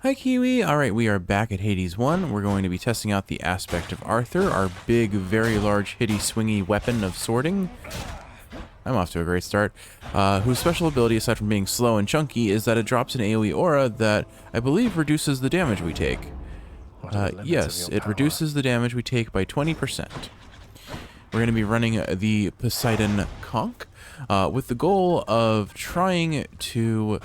Hi Kiwi! Alright, we are back at Hades 1. We're going to be testing out the aspect of Arthur, our big, very large, hitty, swingy weapon of sorting. I'm off to a great start. Whose special ability, aside from being slow and chunky, is that it drops an AoE aura that I believe reduces the damage we take. Yes, it reduces the damage we take by 20%. We're going to be running the Poseidon Conch with the goal of trying to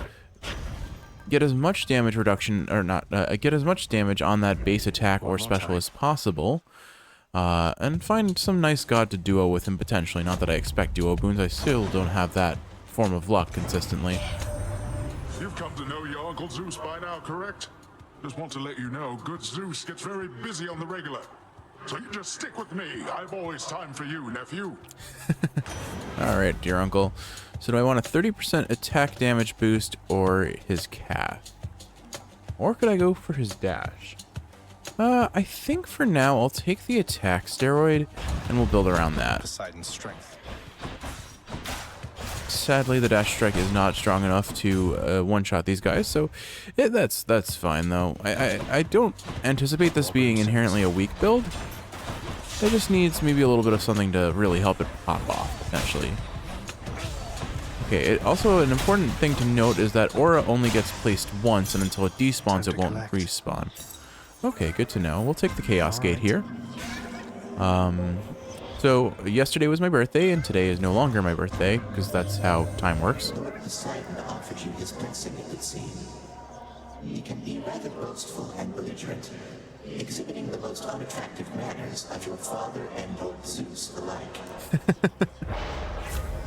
get as much damage reduction, or not, get as much damage on that base attack or special as possible. And find some nice god to duo with him potentially. Not that I expect duo boons, I still don't have that form of luck consistently. You've come to know your Uncle Zeus by now, correct? Just want to let you know, good Zeus gets very busy on the regular. So you just stick with me. I've always time for you, nephew. Alright, dear uncle. So do I want a 30% attack damage boost or his cast? Or could I go for his dash? I think for now I'll take the attack steroid and we'll build around that. Poseidon's strength. Sadly, the dash strike is not strong enough to one-shot these guys, so that's fine though. I don't anticipate this being inherently a weak build. It just needs maybe a little bit of something to really help it pop off, potentially. Okay, also an important thing to note is that aura only gets placed once, and until it despawns, it won't respawn. Okay, good to know. We'll take the Chaos Gate here. So, yesterday was my birthday, and today is no longer my birthday, because that's how time works. Lord Poseidon offered you his blessing, it would seem. He can be rather boastful and belligerent, exhibiting the most unattractive manners of your father and Lord Zeus alike.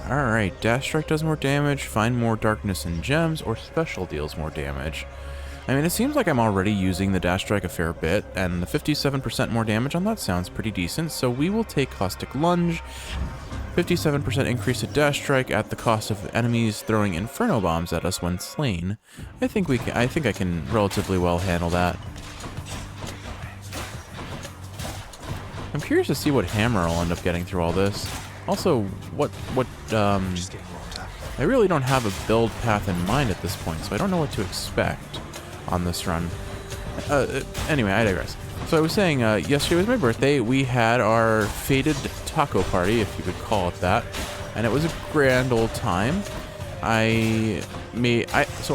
Alright, Dash Strike does more damage, Find more Darkness and Gems, or Special deals more damage. I mean, it seems like I'm already using the Dash Strike a fair bit, and the 57% more damage on that sounds pretty decent, so we will take Caustic Lunge. 57% increase to Dash Strike at the cost of enemies throwing Inferno Bombs at us when slain. I think I can relatively well handle that. I'm curious to see what hammer I'll end up getting through all this. Also, I really don't have a build path in mind at this point, so I don't know what to expect on this run. Anyway, I digress. So I was saying, yesterday was my birthday. We had our fated taco party, if you could call it that, and it was a grand old time. So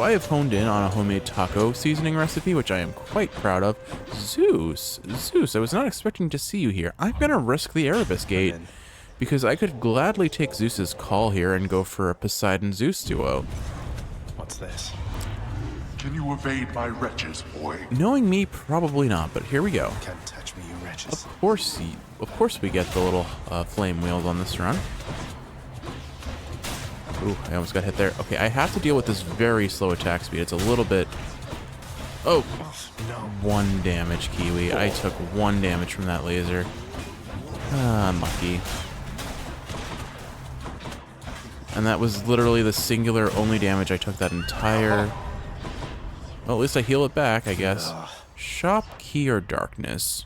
I have honed in on a homemade taco seasoning recipe, which I am quite proud of. Zeus, I was not expecting to see you here. I'm gonna risk the Erebus Gate, because I could gladly take Zeus's call here and go for a Poseidon-Zeus duo. What's this? Can you evade my wretches, boy? Knowing me, probably not, but here we go. Can't touch me, you wretches. Of course we get the little flame wheels on this run. Ooh, I almost got hit there. Okay, I have to deal with this very slow attack speed. It's a little bit... Oh, No. 1 damage, Kiwi. I took 1 damage from that laser. Mucky. And that was literally the singular only damage I took that entire... Well, at least I heal it back, I guess. Shop, Key, or Darkness.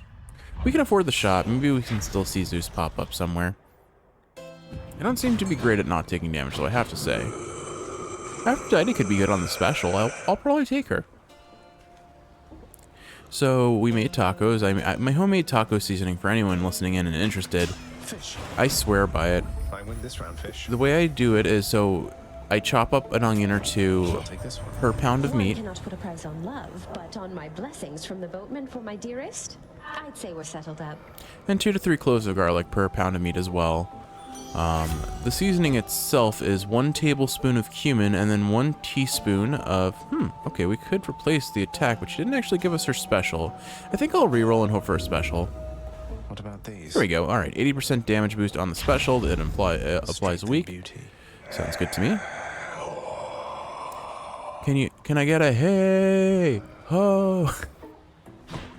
We can afford the shop. Maybe we can still see Zeus pop up somewhere. I don't seem to be great at not taking damage, though, I have to say. Aphrodite could be good on the special. I'll probably take her. So, we made tacos. My homemade taco seasoning, for anyone listening in and interested, Fish. I swear by it. I win this round, fish. The way I do it is, so I chop up an onion or two I'll take this one. per pound of One meat. cannot put a price on love, but on my blessings from the boatman for my dearest, I'd say we're settled up. And 2 to 3 cloves of garlic per pound of meat as well. The seasoning itself is 1 tablespoon of cumin and then 1 teaspoon of... okay, we could replace the attack, but she didn't actually give us her special. I think I'll reroll and hope for a special. What about these? There we go. Alright, 80% damage boost on the special. It applies Strength a and week. Beauty. Sounds good to me. Can I get a hey? Ho!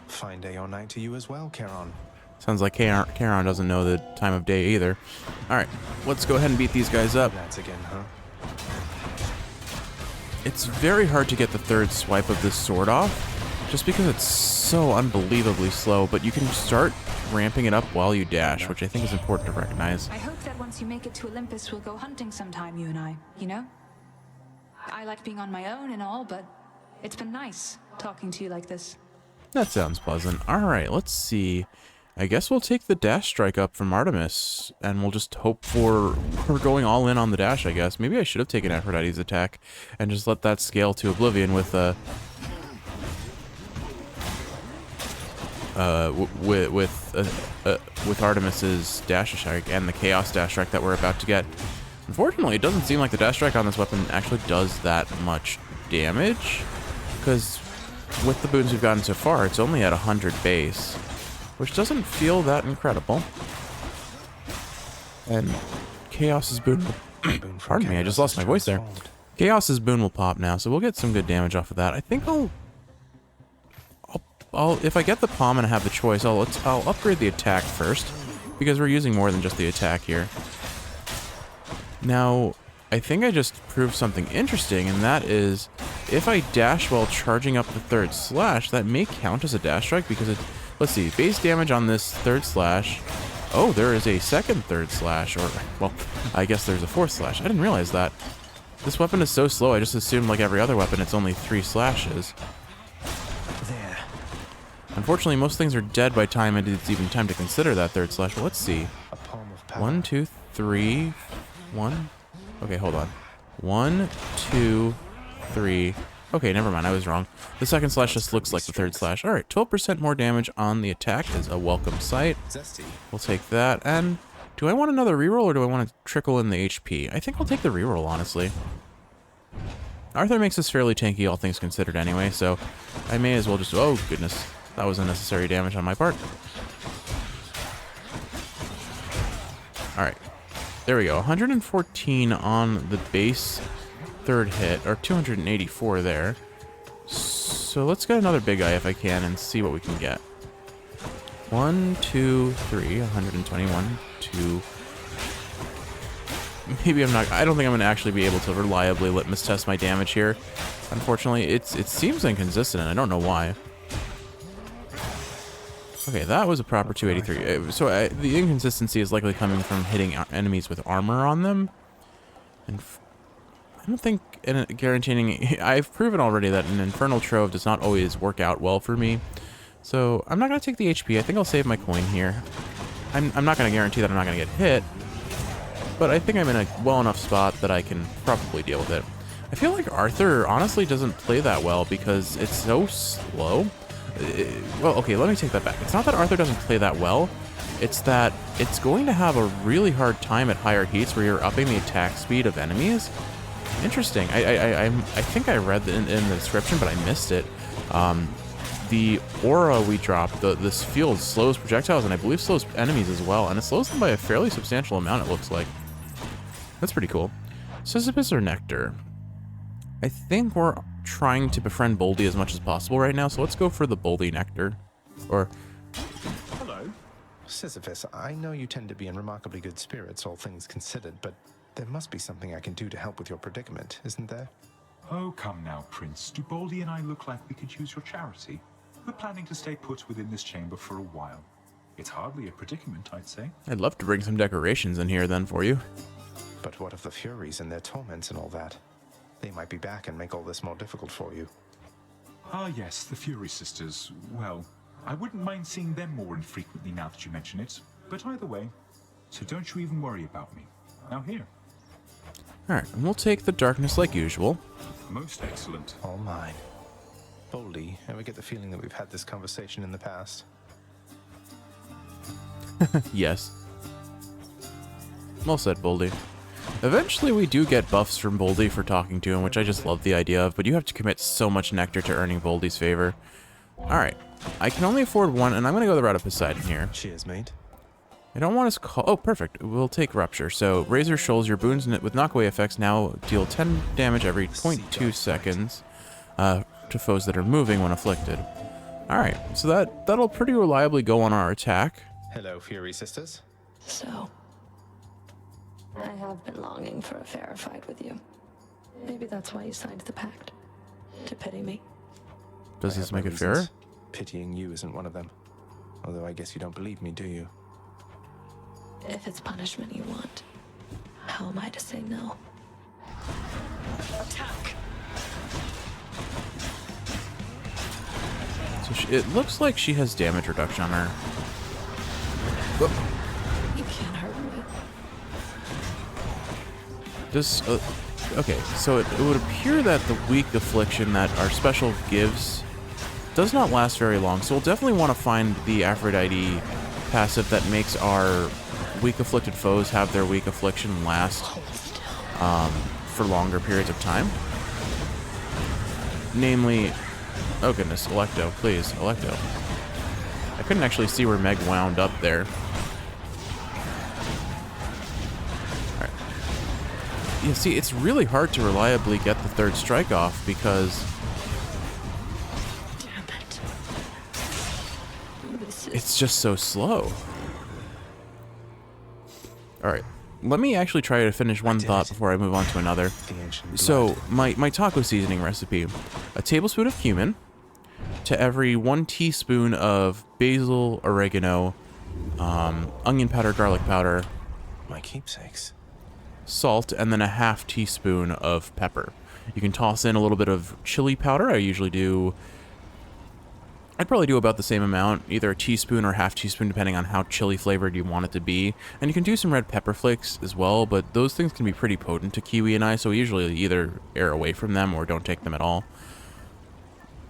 Fine day or night to you as well, Charon. Sounds like Charon doesn't know the time of day either. Alright, let's go ahead and beat these guys up. That's again, huh? It's very hard to get the 3rd swipe of this sword off, just because it's so unbelievably slow, but you can start ramping it up while you dash, which I think is important to recognize. I hope that once you make it to Olympus, we'll go hunting sometime, you and I, you know? I like being on my own and all, but It's been nice talking to you like this. That sounds pleasant. Alright, let's see. I guess we'll take the dash strike up from Artemis, and we'll just hope for we're going all in on the dash, I guess. Maybe I should have taken Aphrodite's attack and just let that scale to oblivion with Artemis's dash strike and the chaos dash strike that we're about to get. Unfortunately, it doesn't seem like the dash strike on this weapon actually does that much damage, because with the boons we've gotten so far, it's only at 100 base, which doesn't feel that incredible. And Chaos's boon pardon me, I just lost my voice there. Chaos's boon will pop now, so we'll get some good damage off of that. I think I'll if I get the palm and I have the choice, I'll upgrade the attack first, because we're using more than just the attack here. Now, I think I just proved something interesting, and that is, if I dash while charging up the third slash, that may count as a dash strike, because it, let's see, base damage on this third slash. Oh, there is a second third slash, or, well, I guess there's a fourth slash. I didn't realize that. This weapon is so slow, I just assumed like every other weapon, it's only 3 slashes. There. Unfortunately, most things are dead by time it's even time to consider that third slash. Well, let's see. A palm of power. 1, 2, 3, 1. Okay, hold on. 1, 2, 3. Okay, never mind, I was wrong. The second slash just looks like the third slash. Alright, 12% more damage on the attack is a welcome sight. Zesty. We'll take that. And do I want another reroll, or do I want to trickle in the HP? I think I'll take the reroll, honestly. Arthur makes us fairly tanky, all things considered anyway, so I may as well just... Oh, goodness. That was unnecessary damage on my part. Alright. There we go. 114 on the base third hit, or 284 there. So let's get another big eye if I can and see what we can get. 1, 2, 3, 121, 2. Maybe I'm not... I don't think I'm going to actually be able to reliably litmus test my damage here. Unfortunately, it seems inconsistent, and I don't know why. Okay, that was a proper 283. So the inconsistency is likely coming from hitting enemies with armor on them. And I don't think guaranteeing... I've proven already that an Infernal Trove does not always work out well for me. So I'm not going to take the HP. I think I'll save my coin here. I'm not going to guarantee that I'm not going to get hit. But I think I'm in a well enough spot that I can probably deal with it. I feel like Arthur honestly doesn't play that well because it's so slow. Well, okay, let me take that back. It's not that Arthur doesn't play that well. It's that it's going to have a really hard time at higher heats where you're upping the attack speed of enemies. Interesting. I think I read in the description, but I missed it. The aura we dropped, this field slows projectiles, and I believe slows enemies as well, and it slows them by a fairly substantial amount, it looks like. That's pretty cool. Sisyphus or Nectar? I think we're trying to befriend Boldy as much as possible right now, so let's go for the Boldy Nectar. Or... Hello. Sisyphus, I know you tend to be in remarkably good spirits, all things considered, but there must be something I can do to help with your predicament, isn't there? Oh, come now, Prince. Do Baldy and I look like we could use your charity? We're planning to stay put within this chamber for a while. It's hardly a predicament, I'd say. I'd love to bring some decorations in here then for you. But what of the Furies and their torments and all that? They might be back and make all this more difficult for you. Ah, yes, the Fury Sisters. Well, I wouldn't mind seeing them more infrequently now that you mention it. But either way, so don't you even worry about me. Now here. Alright, and we'll take the darkness like usual. Most excellent. All mine. Boldy, ever get the feeling that we've had this conversation in the past? Yes. Well said, Boldy. Eventually we do get buffs from Boldy for talking to him, which I just love the idea of, but you have to commit so much nectar to earning Boldy's favor. Alright, I can only afford one, and I'm going to go the route of Poseidon here. Cheers, mate. I don't want us call... Oh, perfect. We'll take Rupture. So, Razor Shoals, your boons with knockaway effects now deal 10 damage every 0.2 seconds to foes that are moving when afflicted. Alright, so that'll pretty reliably go on our attack. Hello, Fury Sisters. So, I have been longing for a fairer fight with you. Maybe that's why you signed the pact. To pity me. Does I this have my make it fairer? reasons. Pitying you isn't one of them. Although I guess you don't believe me, do you? If it's punishment you want, how am I to say no? Attack! So it looks like she has damage reduction on her. You can't hurt me. This, okay, so it would appear that the weak affliction that our special gives does not last very long, so we'll definitely want to find the Aphrodite passive that makes our weak afflicted foes have their weak affliction last for longer periods of time. Namely, oh goodness, Electo, please, Electo. I couldn't actually see where Meg wound up there. Alright. Yeah, see, it's really hard to reliably get the third strike off because Damn it. This is it's just so slow. Alright, let me actually try to finish one thought before I move on to another. The ancient So, blood. my taco seasoning recipe. A tablespoon of cumin to every 1 teaspoon of basil, oregano, onion powder, garlic powder, My keepsakes. salt, and then a ½ teaspoon of pepper. You can toss in a little bit of chili powder. I'd probably do about the same amount, either a teaspoon or ½ teaspoon, depending on how chili flavored you want it to be. And you can do some red pepper flakes as well, but those things can be pretty potent to Kiwi and I, so we usually either err away from them or don't take them at all.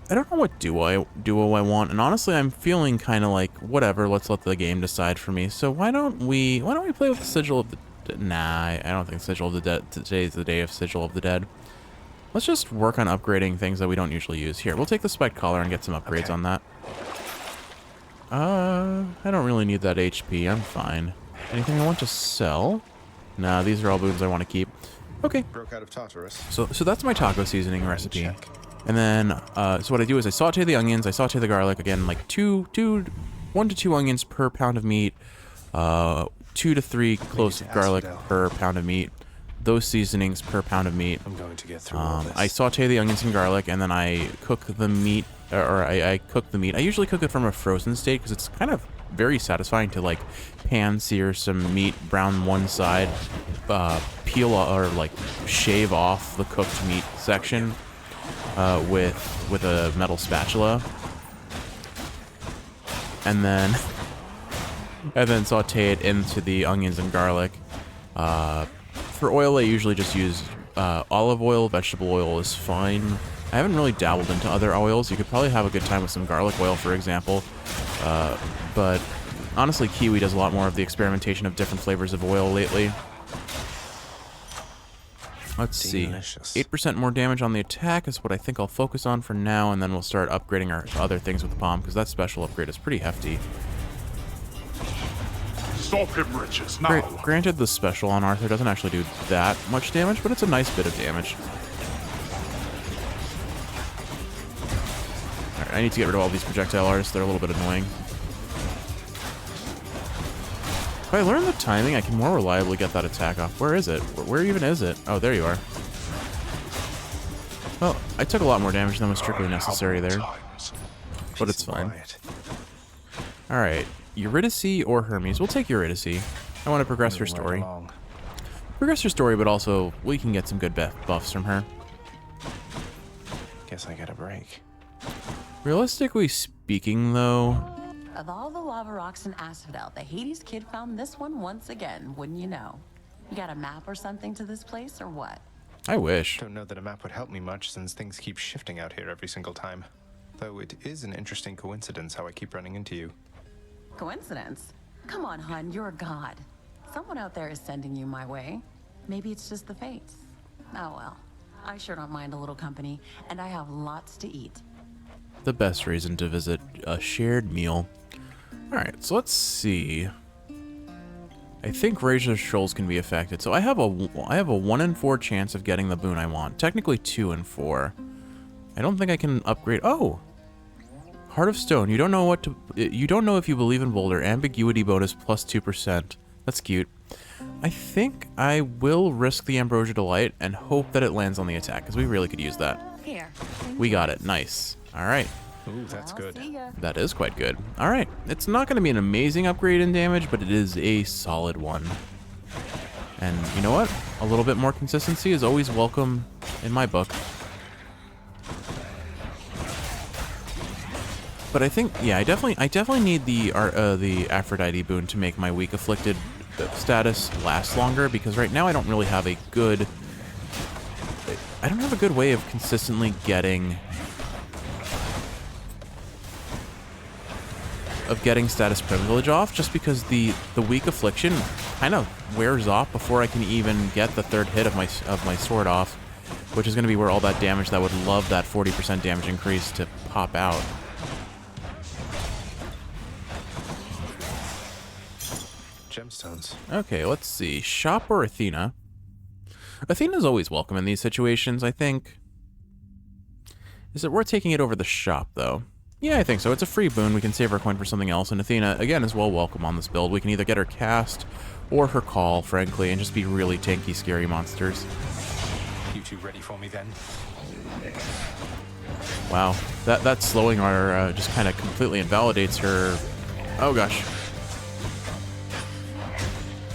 I don't know what duo I want, and honestly, I'm feeling kind of like, whatever, let's let the game decide for me. So why don't we play with the Sigil of the... Nah, I don't think Sigil of the Dead... Today's the day of Sigil of the Dead. Let's just work on upgrading things that we don't usually use. Here, we'll take the Spiked Collar and get some upgrades on that. I don't really need that HP. I'm fine. Anything I want to sell? Nah, these are all boons I want to keep. Okay. Broke out of Tartarus. So that's my taco seasoning recipe. Check. And then, so what I do is I saute the onions, I saute the garlic, again, like 1 to 2 onions per pound of meat, 2 to 3 cloves of garlic per pound of meat, those seasonings per pound of meat. I'm going to get through all this. I saute the onions and garlic, and then I cook the meat, or I cook the meat. I usually cook it from a frozen state, because it's kind of very satisfying to, like, pan-sear some meat, brown one side, peel or, like, shave off the cooked meat section. With a metal spatula, and then saute it into the onions and garlic. For oil, I usually just use olive oil. Vegetable oil is fine. I haven't really dabbled into other oils. You could probably have a good time with some garlic oil, for example. But honestly, Kiwi does a lot more of the experimentation of different flavors of oil lately. Let's see. Delicious. 8% more damage on the attack is what I think I'll focus on for now, and then we'll start upgrading our other things with the palm, because that special upgrade is pretty hefty. Stop him, Riches, now. Granted, the special on Arthur doesn't actually do that much damage, but it's a nice bit of damage. Alright, I need to get rid of all these projectile artists. They're a little bit annoying. If I learn the timing, I can more reliably get that attack off. Where is it? Where even is it? Oh, there you are. Well, I took a lot more damage than was strictly necessary there, but it's fine. Quiet. Alright, Eurydice or Hermes? We'll take Eurydice. I want to progress her Moving right story. along. Progress her story, but also we can get some good buffs from her. Guess I get a break. Realistically speaking, though, Of all the lava rocks in Asphodel, the Hades kid found this one once again, wouldn't you know? You got a map or something to this place, or what? I wish. Don't know that a map would help me much since things keep shifting out here every single time. Though it is an interesting coincidence how I keep running into you. Coincidence? Come on, hun, you're a god. Someone out there is sending you my way. Maybe it's just the fates. Oh well. I sure don't mind a little company, and I have lots to eat. The best reason to visit a shared meal. Alright, so let's see. I think Razor Shoals can be affected. So I have a 1 in 4 chance of getting the boon I want. Technically 2 in 4. I don't think I can upgrade. Oh! Heart of Stone. You don't know if you believe in Boulder. Ambiguity bonus plus 2%. That's cute. I think I will risk the Ambrosia Delight and hope that it lands on the attack, because we really could use that. Here. We got it. Nice. Alright. Ooh, that's good. See ya. That is quite good. Alright, it's not going to be an amazing upgrade in damage, but it is a solid one. And you know what? A little bit more consistency is always welcome in my book. But I think, yeah, I definitely need the Aphrodite boon to make my weak afflicted status last longer, because right now I don't really have a good way of consistently getting status privilege off, just because the weak affliction kind of wears off before I can even get the third hit of my sword off, which is going to be where all that damage that would love that 40% damage increase to pop out. Gemstones. Okay, let's see. Shop or Athena? Athena's always welcome in these situations, I think. Is it worth taking it over the shop, though? Yeah, I think so. It's a free boon. We can save our coin for something else, and Athena, again, is well welcome on this build. We can either get her cast or her call, frankly, and just be really tanky, scary monsters. You two ready for me, then? Wow. That slowing our just kind of completely invalidates her... Oh, gosh.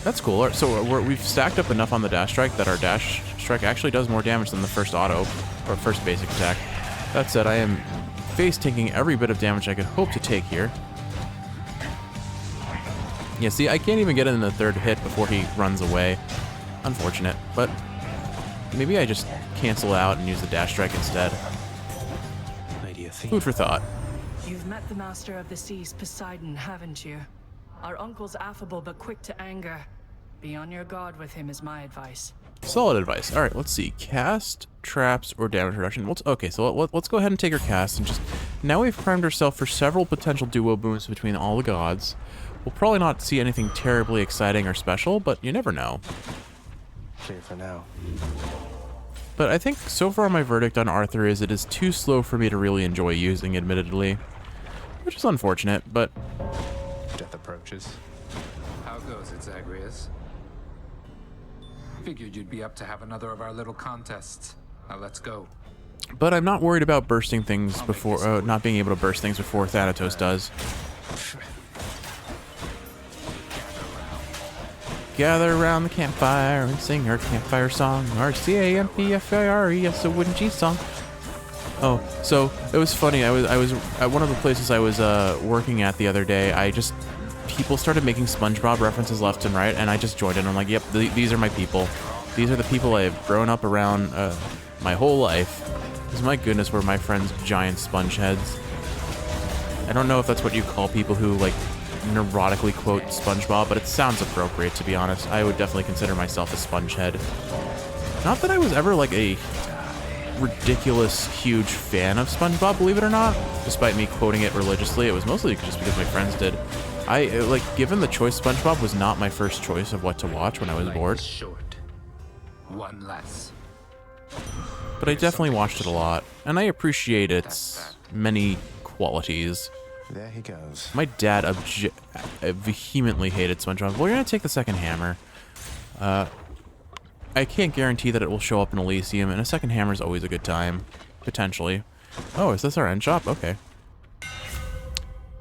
That's cool. So we've stacked up enough on the dash strike that our dash strike actually does more damage than the first auto, or first basic attack. That said, I am face taking every bit of damage I could hope to take here. Yeah, see, I can't even get in the third hit before he runs away. Unfortunate, but maybe I just cancel out and use the dash strike instead. Lady Athena. Food for thought. You've met the master of the seas, Poseidon, haven't you? Our uncle's affable but quick to anger. Be on your guard with him is my advice. Solid advice. All right, let's see. Cast, traps, or damage reduction. Okay, so let's go ahead and take her cast and just... Now we've primed ourselves for several potential duo booms between all the gods. We'll probably not see anything terribly exciting or special, but you never know. Clear for now. But I think so far my verdict on Arthur is it is too slow for me to really enjoy using, admittedly. Which is unfortunate, but... Death approaches. How goes it, Zagreus? Figured you'd be up to have another of our little contests. Now let's go. But I'm not worried about bursting things before... not being able to burst things before Thanatos does. Gather around the campfire and sing our campfire song. R-C-A-M-P-F-I-R-E-S, a wooden G song. Oh, so it was funny. I was at one of the places I was working at the other day. People started making SpongeBob references left and right, and I just joined in. I'm like, yep, these are my people. These are the people I have grown up around my whole life. Because my goodness, were my friends giant sponge heads. I don't know if that's what you call people who like neurotically quote SpongeBob, but it sounds appropriate, to be honest. I would definitely consider myself a sponge head. Not that I was ever like a ridiculous huge fan of SpongeBob, believe it or not. Despite me quoting it religiously, it was mostly just because my friends did. Given the choice, SpongeBob was not my first choice of what to watch when I was bored. Short. One less. But I definitely watched it a lot, and I appreciate its many qualities. There he goes. My dad vehemently hated SpongeBob. We're gonna take the second hammer. I can't guarantee that it will show up in Elysium, and a second hammer is always a good time. Potentially. Oh, is this our end shop? Okay.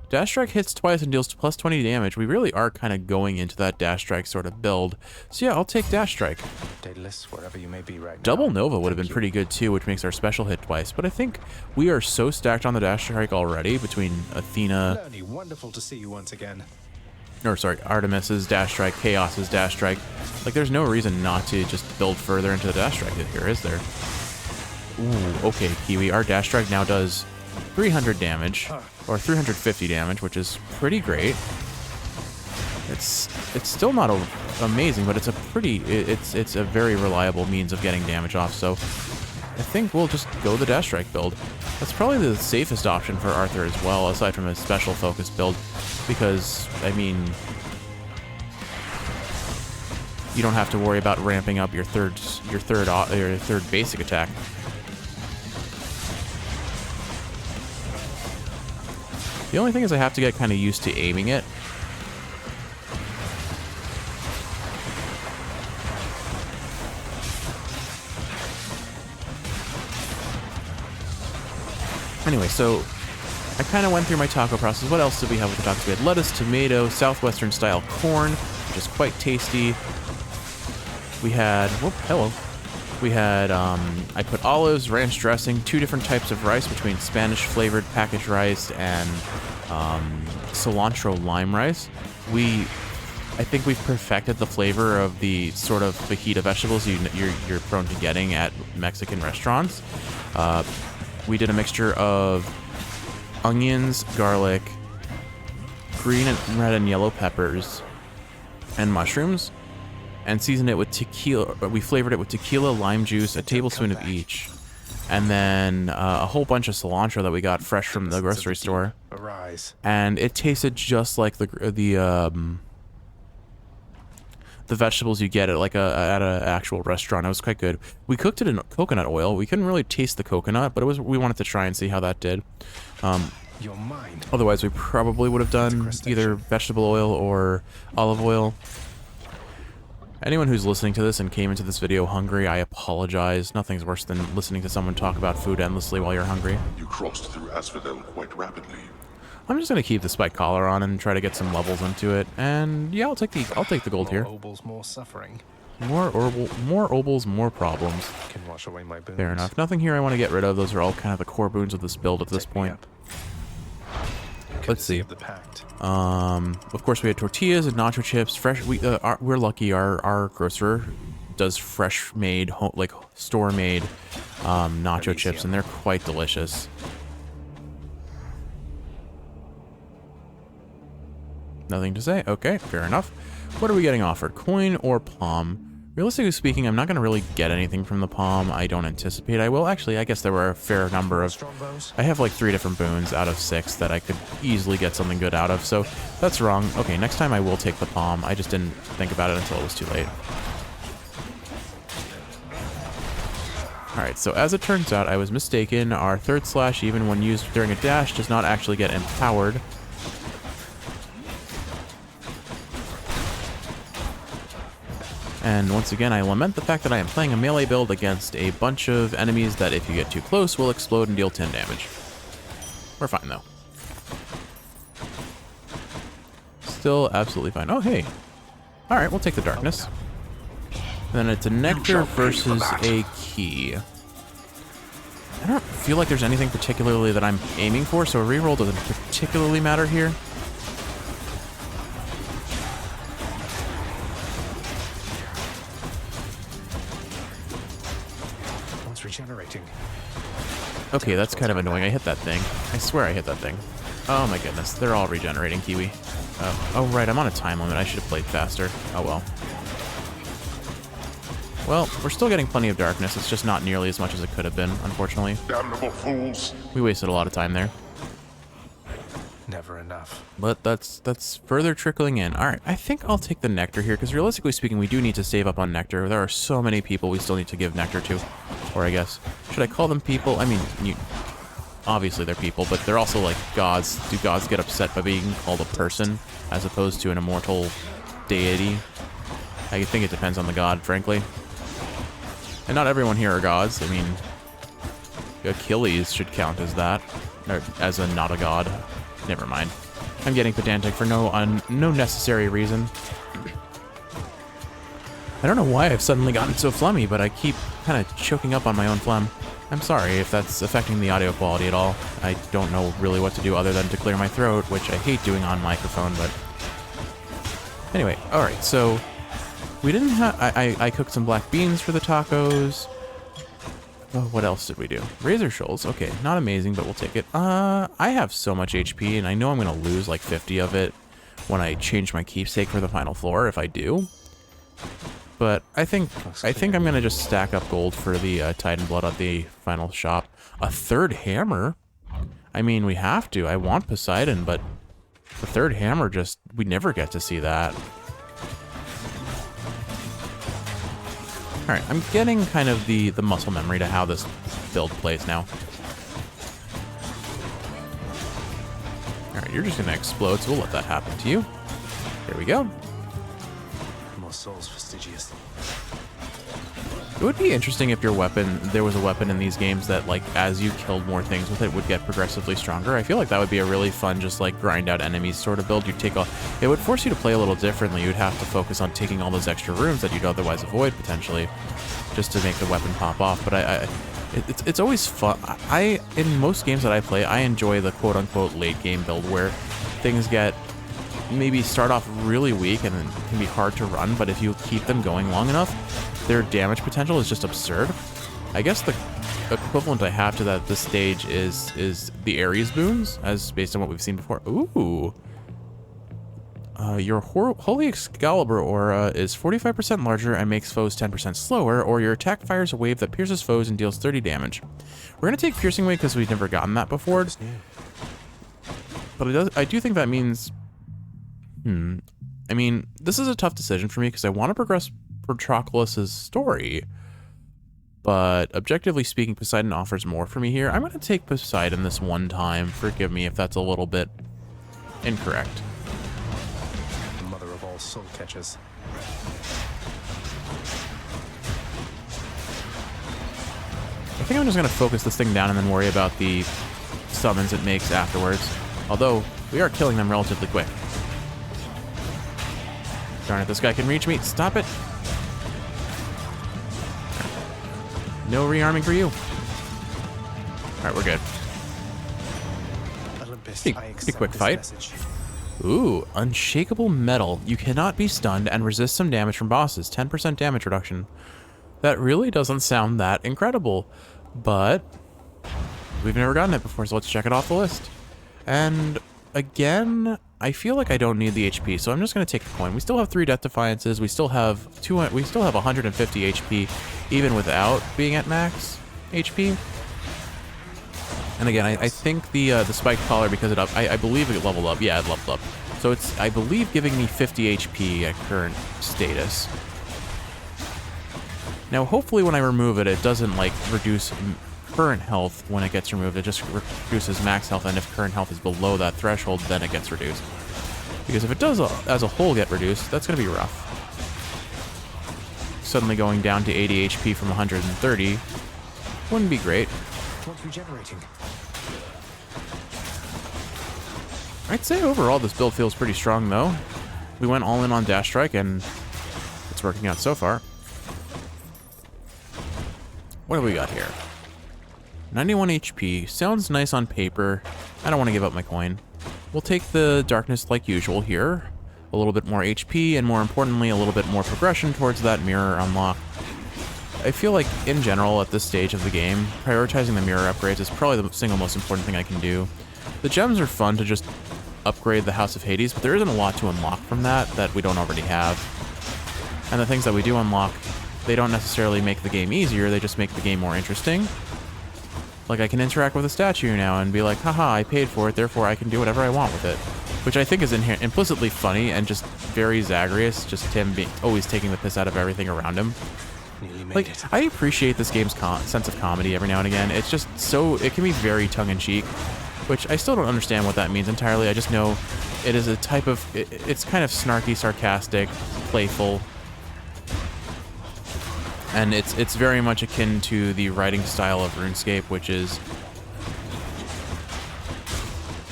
Dash Strike hits twice and deals plus 20 damage. We really are kind of going into that Dash Strike sort of build. So yeah, I'll take Dash Strike. Daedalus, wherever you may be right now. Double Nova would have been pretty good too, which makes our special hit twice. But I think we are so stacked on the Dash Strike already between Athena... Learny, wonderful to see you once again. Or sorry, Artemis's Dash Strike, Chaos's Dash Strike. Like, there's no reason not to just build further into the Dash Strike here, is there? Ooh, okay, Kiwi. Our Dash Strike now does 300 damage, or 350 damage, which is pretty great. It's still not amazing, but it's a very reliable means of getting damage off. So I think we'll just go the Dash Strike build. That's probably the safest option for Arthur as well, aside from a special focus build, because I mean, you don't have to worry about ramping up your third basic attack. The only thing is I have to get kind of used to aiming it. Anyway, so I kind of went through my taco process. What else did we have with the tacos? We had lettuce, tomato, southwestern style corn, which is quite tasty. We had, whoop, hello. We had, I put olives, ranch dressing, 2 different types of rice between Spanish flavored packaged rice and cilantro lime rice. I think we've perfected the flavor of the sort of fajita vegetables you're prone to getting at Mexican restaurants. We did a mixture of onions, garlic, green and red and yellow peppers, and mushrooms, and seasoned it with tequila. We flavored it with tequila, lime juice, a tablespoon of each, and then a whole bunch of cilantro that we got fresh from the grocery store. And it tasted just like the vegetables you get at like at an actual restaurant. It was quite good. We cooked it in coconut oil. We couldn't really taste the coconut, but we wanted to try and see how that did. Otherwise, we probably would have done either vegetable oil or olive oil. Anyone who's listening to this and came into this video hungry, I apologize. Nothing's worse than listening to someone talk about food endlessly while you're hungry. You crossed through Asphodel quite rapidly. I'm just gonna keep the spike collar on and try to get some levels into it. And yeah, I'll take the gold here. More obols, more suffering. More obols, more problems. Can wash away my boons. Fair enough. Nothing here I want to get rid of. Those are all kind of the core boons of this build at this point. Let's see. Of course, we had tortillas and nacho chips. Fresh. We're lucky. Our grocer does fresh made, like store made, nacho chips, and they're quite delicious. Nothing to say. Okay, fair enough. What are we getting offered? Coin or palm? Realistically speaking, I'm not going to really get anything from the palm. I don't anticipate I will. Actually, I guess there were a fair number of... I have like 3 different boons out of 6 that I could easily get something good out of, so that's wrong. Okay, next time I will take the palm. I just didn't think about it until it was too late. Alright, so as it turns out, I was mistaken. Our third slash, even when used during a dash, does not actually get empowered. And once again, I lament the fact that I am playing a melee build against a bunch of enemies that if you get too close will explode and deal 10 damage. We're fine though. Still absolutely fine. Oh, hey. Alright, we'll take the darkness. Then it's a nectar versus a key. I don't feel like there's anything particularly that I'm aiming for, so a reroll doesn't particularly matter here. Regenerating. Okay, that's kind of annoying. I hit that thing. I swear I hit that thing. Oh my goodness, they're all regenerating, Kiwi. Oh right, I'm on a time limit. I should have played faster. Oh well. Well, we're still getting plenty of darkness. It's just not nearly as much as it could have been, unfortunately. Damnable fools. We wasted a lot of time there. Never enough. But that's further trickling in. All right, I think I'll take the nectar here, because realistically speaking, we do need to save up on nectar. There are so many people we still need to give nectar to. Or I guess, should I call them people? I mean, obviously they're people, but they're also like gods. Do gods get upset by being called a person as opposed to an immortal deity? I think it depends on the god, frankly. And not everyone here are gods. I mean, Achilles should count as that, or as a not a god. Never mind. I'm getting pedantic for no necessary reason. I don't know why I've suddenly gotten so phlegmy, but I keep kind of choking up on my own phlegm. I'm sorry if that's affecting the audio quality at all. I don't know really what to do other than to clear my throat, which I hate doing on microphone, but... Anyway, alright, so... We didn't have... I cooked some black beans for the tacos. Oh, what else did we do? Razor shoals. Okay, not amazing, but we'll take it. I have so much HP, and I know I'm going to lose like 50 of it when I change my keepsake for the final floor, if I do. But I think I'm going to just stack up gold for the Titan Blood at the final shop. A third hammer? I mean, we have to. I want Poseidon, but the third hammer just... We never get to see that. Alright, I'm getting kind of the muscle memory to how this build plays now. Alright, you're just going to explode, so we'll let that happen to you. There we go. More souls, fastidious. It would be interesting if your weapon, there was a weapon in these games that, like, as you killed more things with it, would get progressively stronger. I feel like that would be a really fun, just, like, grind out enemies sort of build. You'd take all... It would force you to play a little differently. You'd have to focus on taking all those extra rooms that you'd otherwise avoid, potentially. just to make the weapon pop off. But it's always fun. In most games that I play, I enjoy the quote-unquote late game build where things maybe start off really weak and then can be hard to run, but if you keep them going long enough, their damage potential is just absurd. I guess the equivalent I have to that at this stage is the Ares boons, as based on what we've seen before. Ooh. Your Holy Excalibur aura is 45% larger and makes foes 10% slower, or your attack fires a wave that pierces foes and deals 30 damage. We're going to take Piercing Wave because we've never gotten that before. But I do think that means... I mean, this is a tough decision for me because I want to progress Patroclus' story. But objectively speaking, Poseidon offers more for me here. I'm going to take Poseidon this one time. Forgive me if that's a little bit incorrect. Mother of all soul catchers. I think I'm just going to focus this thing down and then worry about the summons it makes afterwards. Although, we are killing them relatively quick. Darn it, this guy can reach me. Stop it. No rearming for you. Alright, we're good. Olympus, Pretty quick fight. Ooh, Unshakable Metal. You cannot be stunned and resist some damage from bosses. 10% damage reduction. That really doesn't sound that incredible. But we've never gotten it before, so let's check it off the list. And again, I feel like I don't need the HP, so I'm just going to take the coin. We still have 3 Death Defiances. We still have 150 HP, even without being at max HP. And again, I think the spiked collar, because I believe it leveled up. Yeah, it leveled up. So it's, I believe, giving me 50 HP at current status. Now, hopefully when I remove it, it doesn't like reduce current health when it gets removed. It just reduces max health, and if current health is below that threshold, then it gets reduced. Because if it does as a whole get reduced, that's going to be rough. Suddenly going down to 80 HP from 130 wouldn't be great. Regenerating. I'd say overall this build feels pretty strong though. We went all in on Dash Strike and it's working out so far. What do we got here? 91 HP. Sounds nice on paper. I don't want to give up my coin. We'll take the Darkness like usual here. A little bit more HP, and more importantly, a little bit more progression towards that mirror unlock. I feel like, in general, at this stage of the game, prioritizing the mirror upgrades is probably the single most important thing I can do. The gems are fun to just upgrade the House of Hades, but there isn't a lot to unlock from that we don't already have. And the things that we do unlock, they don't necessarily make the game easier, they just make the game more interesting. Like, I can interact with a statue now and be like, haha, I paid for it, therefore I can do whatever I want with it. Which I think is implicitly funny and just very Zagreus, just him always taking the piss out of everything around him. Like, I appreciate this game's sense of comedy every now and again. It's just so, it can be very tongue-in-cheek, which I still don't understand what that means entirely. I just know it is a type of, it's kind of snarky, sarcastic, playful. And it's very much akin to the writing style of RuneScape, which is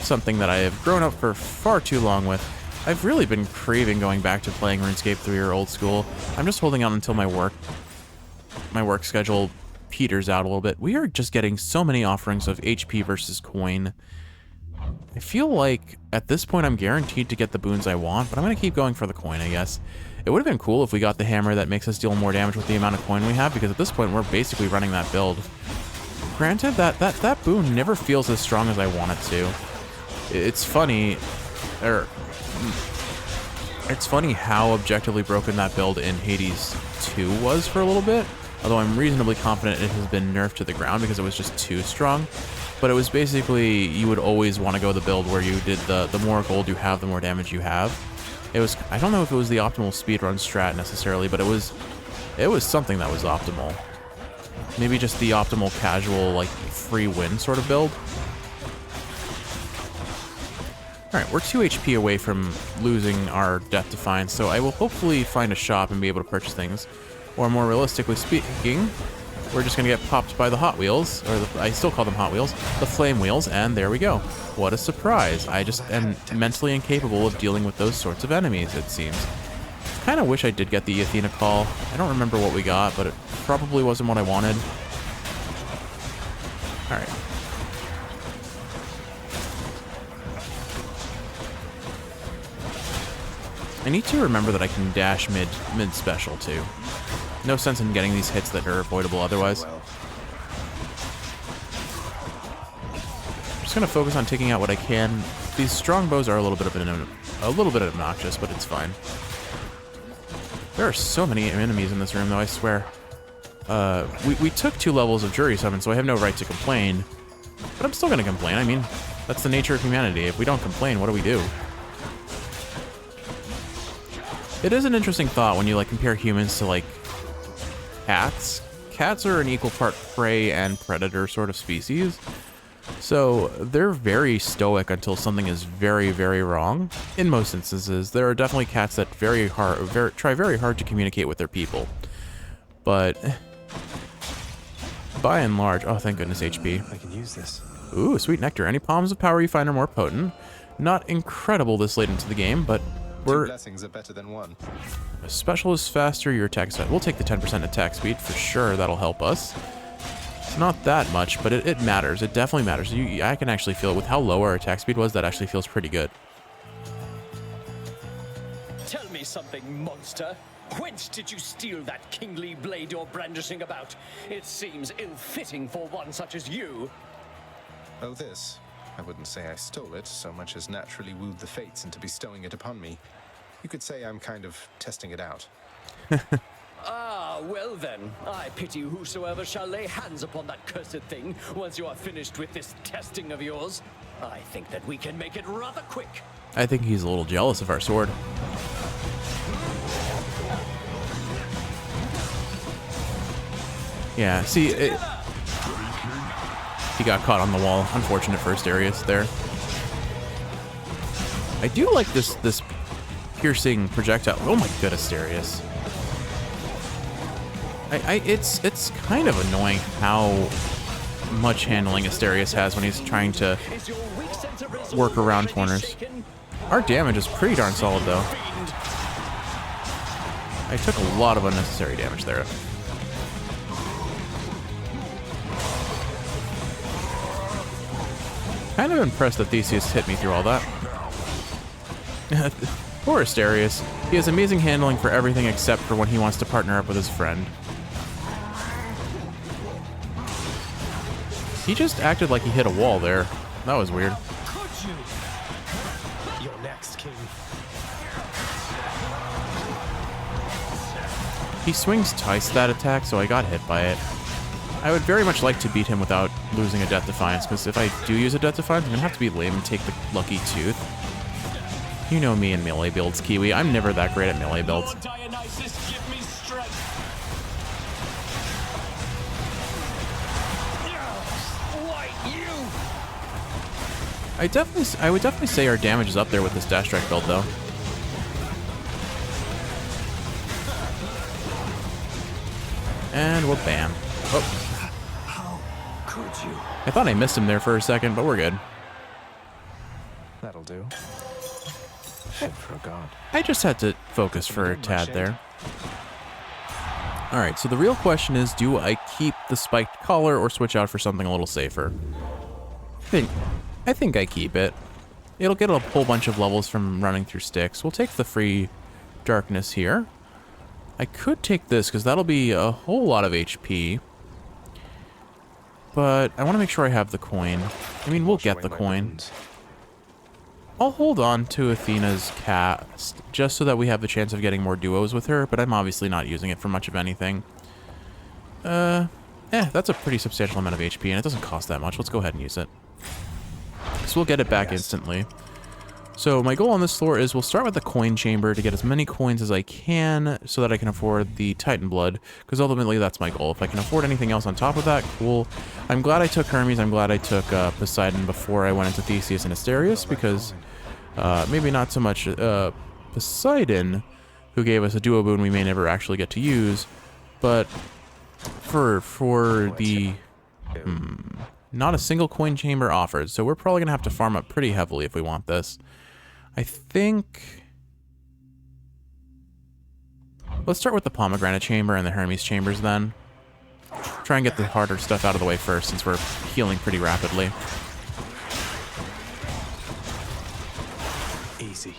something that I have grown up for far too long with. I've really been craving going back to playing RuneScape 3 or old school. I'm just holding out until my work schedule peters out a little bit. We are just getting so many offerings of HP versus coin. I feel like at this point I'm guaranteed to get the boons I want, but I'm going to keep going for the coin, I guess. It would have been cool if we got the hammer that makes us deal more damage with the amount of coin we have, because at this point we're basically running that build. Granted, that boon never feels as strong as I want it to. It's funny, it's funny how objectively broken that build in Hades 2 was for a little bit, although I'm reasonably confident it has been nerfed to the ground because it was just too strong. But it was basically, you would always want to go the build where you did the more gold you have, the more damage you have. It was, I don't know if it was the optimal speedrun strat necessarily, but it was something that was optimal. Maybe just the optimal casual, like, free win sort of build. Alright, we're 2 HP away from losing our Death Defiance, so I will hopefully find a shop and be able to purchase things. Or more realistically speaking, we're just going to get popped by the Hot Wheels, or I still call them Hot Wheels, the Flame Wheels, and there we go. What a surprise. I just am mentally incapable of dealing with those sorts of enemies, it seems. kind of wish I did get the Athena call. I don't remember what we got, but it probably wasn't what I wanted. Alright. I need to remember that I can dash mid special too. No sense in getting these hits that are avoidable otherwise. I'm just gonna focus on taking out what I can. These strong bows are a little bit obnoxious, but it's fine. There are so many enemies in this room, though, I swear. We took 2 levels of Jury Summon, so I have no right to complain. But I'm still gonna complain. I mean, that's the nature of humanity. If we don't complain, what do we do? It is an interesting thought when you, like, compare humans to, like, cats. Cats are an equal part prey and predator sort of species. So they're very stoic until something is very, very wrong. In most instances, there are definitely cats that try very hard to communicate with their people. But by and large, oh, thank goodness, HP. I can use this. Ooh, sweet nectar. Any palms of power you find are more potent. Not incredible this late into the game, but 2 blessings are better than 1. A special is faster, your attack is faster. We'll take the 10% attack speed for sure. That'll help us. It's not that much, but it matters. It definitely matters. I can actually feel it. With how low our attack speed was, that actually feels pretty good. Tell me something, monster. Whence did you steal that kingly blade you're brandishing about? It seems ill-fitting for one such as you. Oh, this? I wouldn't say I stole it so much as naturally wooed the fates into bestowing it upon me. You could say I'm kind of testing it out. Ah, well then, I pity whosoever shall lay hands upon that cursed thing once you are finished with this testing of yours. I think that we can make it rather quick. I think he's a little jealous of our sword. Yeah, see, he got caught on the wall. Unfortunate first Darius there. I do like this piercing projectile. Oh my goodness, Darius. It's kind of annoying how much handling Asterius has when he's trying to work around corners. Our damage is pretty darn solid, though. I took a lot of unnecessary damage there. Kind of impressed that Theseus hit me through all that. Poor Asterius. He has amazing handling for everything except for when he wants to partner up with his friend. He just acted like he hit a wall there. That was weird. You're next, King. He swings twice that attack, so I got hit by it. I would very much like to beat him without losing a Death Defiance, because if I do use a Death Defiance, I'm going to have to be lame and take the Lucky Tooth. You know me and melee builds, Kiwi. I'm never that great at melee builds. I would definitely say our damage is up there with this Dash Strike build, though. And we'll bam. Oh. How could you? I thought I missed him there for a second, but we're good. That'll do. Shit for a god. I just had to focus for a tad there. Alright, so the real question is, do I keep the spiked collar or switch out for something a little safer? I think I keep it. It'll get a whole bunch of levels from running through sticks. We'll take the free darkness here. I could take this, because that'll be a whole lot of HP. But I want to make sure I have the coin. I mean, we'll get the coin. I'll hold on to Athena's cast, just so that we have the chance of getting more duos with her, but I'm obviously not using it for much of anything. That's a pretty substantial amount of HP, and it doesn't cost that much. Let's go ahead and use it. So we'll get it back instantly. So my goal on this floor is we'll start with the coin chamber to get as many coins as I can so that I can afford the Titan blood, because ultimately that's my goal. If I can afford anything else on top of that, cool. I'm glad I took Hermes. I'm glad I took Poseidon before I went into Theseus and Asterius, because maybe not so much Poseidon, who gave us a duo boon we may never actually get to use, but for the... not a single coin chamber offered, so we're probably going to have to farm up pretty heavily if we want this. I think... Let's start with the Pomegranate Chamber and the Hermes Chambers then. Try and get the harder stuff out of the way first, since we're healing pretty rapidly. Easy.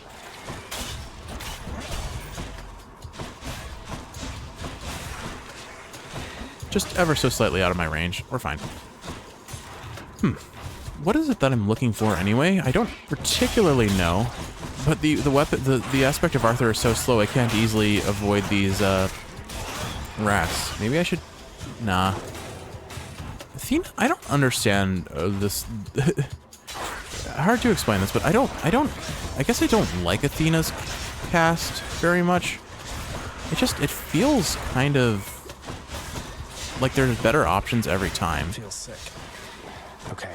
Just ever so slightly out of my range. We're fine. What is it that I'm looking for anyway? I don't particularly know. But the weapon, the aspect of Arthur is so slow, I can't easily avoid these rats. Maybe I should... Nah. Athena, I don't understand this... Hard to explain this, but I guess I don't like Athena's cast very much. It feels kind of like there's better options every time. I feel sick. Okay.